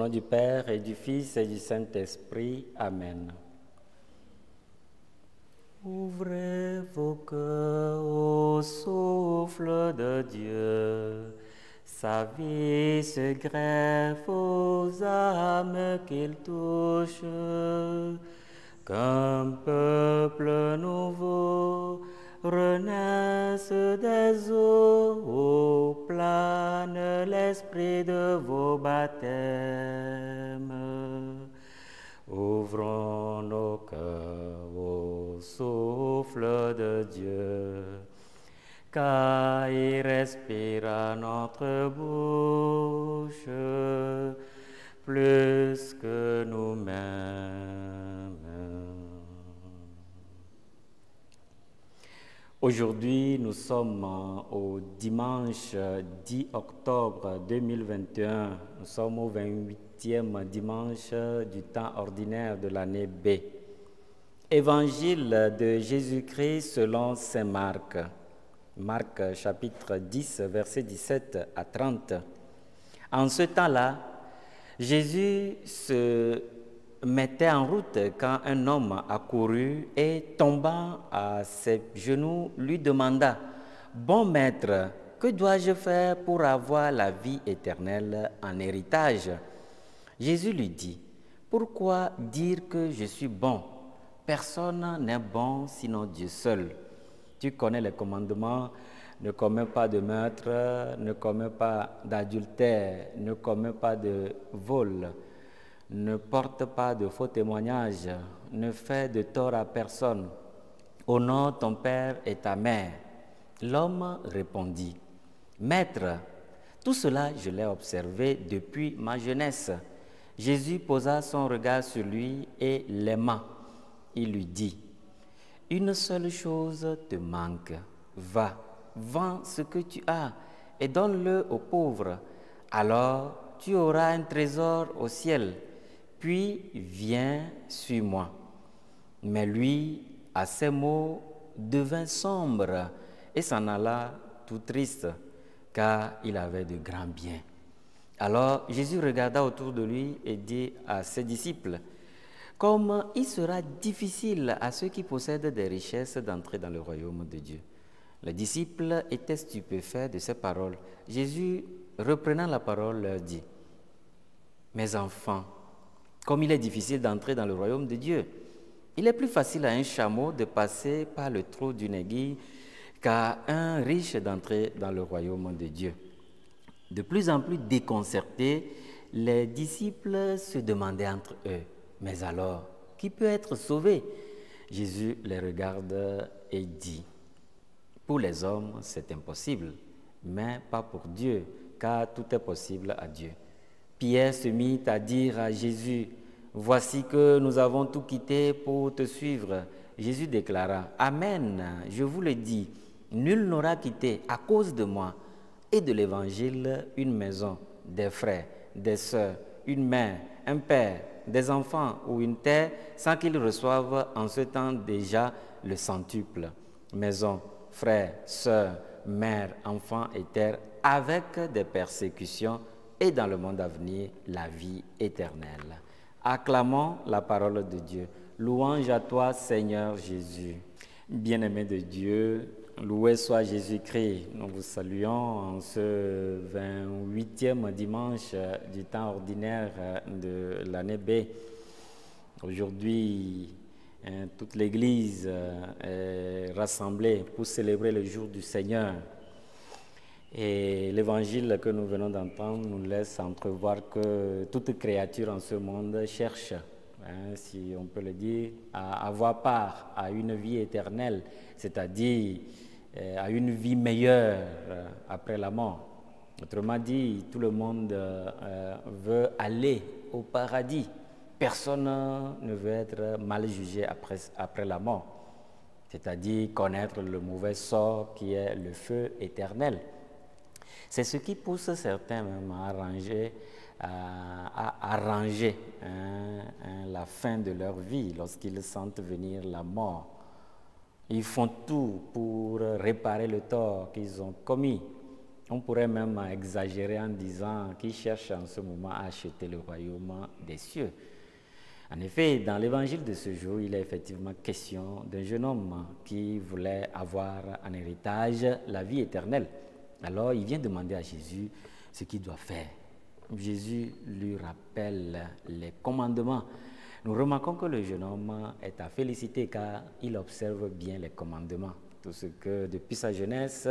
nom du Père et du Fils et du Saint-Esprit. Amen. Ouvrez vos cœurs au souffle de Dieu. Sa vie se greffe aux âmes qu'il touche. Qu'un peuple nouveau renaisse des eaux, où plane l'esprit de vos baptêmes. Ouvrons nos cœurs au souffle de Dieu, car il respire à notre bouche plus que nous-mêmes. Aujourd'hui, nous sommes au dimanche 10 octobre 2021. Nous sommes au 28e dimanche du temps ordinaire de l'année B. Évangile de Jésus-Christ selon saint Marc. Marc chapitre 10, versets 17 à 30. En ce temps-là, Jésus se mettait en route quand un homme accourut et tombant à ses genoux lui demanda: « Bon maître, que dois-je faire pour avoir la vie éternelle en héritage ?» Jésus lui dit: « Pourquoi dire que je suis bon? Personne n'est bon sinon Dieu seul. Tu connais les commandements: ne commets pas de meurtre, ne commets pas d'adultère, ne commets pas de vol, ne porte pas de faux témoignages, ne fais de tort à personne. Honore ton père et ta mère. » L'homme répondit: « Maître, tout cela je l'ai observé depuis ma jeunesse. » Jésus posa son regard sur lui et l'aima. Il lui dit: « Une seule chose te manque. Va, vends ce que tu as et donne-le aux pauvres. Alors tu auras un trésor au ciel. Puis viens, suis-moi. » Mais lui, à ces mots, devint sombre et s'en alla tout triste, car il avait de grands biens. Alors Jésus regarda autour de lui et dit à ses disciples: « Comme il sera difficile à ceux qui possèdent des richesses d'entrer dans le royaume de Dieu. » Les disciples étaient stupéfaits de ces paroles. Jésus, reprenant la parole, leur dit: « Mes enfants, comme il est difficile d'entrer dans le royaume de Dieu, il est plus facile à un chameau de passer par le trou d'une aiguille qu'à un riche d'entrer dans le royaume de Dieu. » De plus en plus déconcertés, les disciples se demandaient entre eux: « Mais alors, qui peut être sauvé ?» Jésus les regarde et dit: « Pour les hommes, c'est impossible, mais pas pour Dieu, car tout est possible à Dieu. » Pierre se mit à dire à Jésus: « Voici que nous avons tout quitté pour te suivre. » Jésus déclara: « Amen, je vous le dis, nul n'aura quitté à cause de moi et de l'Évangile une maison, des frères, des sœurs, une mère, un père, des enfants ou une terre, sans qu'il reçoive en ce temps déjà le centuple. Maison, frères, sœurs, mère, enfants et terre, avec des persécutions, et dans le monde à venir, la vie éternelle. » Acclamons la parole de Dieu. Louange à toi, Seigneur Jésus. Bien-aimé de Dieu, loué soit Jésus-Christ. Nous vous saluons en ce 28e dimanche du temps ordinaire de l'année B. Aujourd'hui, toute l'Église est rassemblée pour célébrer le jour du Seigneur. Et l'évangile que nous venons d'entendre nous laisse entrevoir que toute créature en ce monde cherche, si on peut le dire, à avoir part à une vie éternelle, c'est-à-dire à une vie meilleure après la mort. Autrement dit, tout le monde veut aller au paradis. Personne ne veut être mal jugé après la mort, c'est-à-dire connaître le mauvais sort qui est le feu éternel. C'est ce qui pousse certains même à arranger la fin de leur vie lorsqu'ils sentent venir la mort. Ils font tout pour réparer le tort qu'ils ont commis. On pourrait même exagérer en disant qu'il cherche en ce moment à acheter le royaume des cieux. En effet, dans l'évangile de ce jour, il est effectivement question d'un jeune homme qui voulait avoir en héritage la vie éternelle. Alors, il vient demander à Jésus ce qu'il doit faire. Jésus lui rappelle les commandements. Nous remarquons que le jeune homme est à féliciter car il observe bien les commandements. Tout ce que depuis sa jeunesse,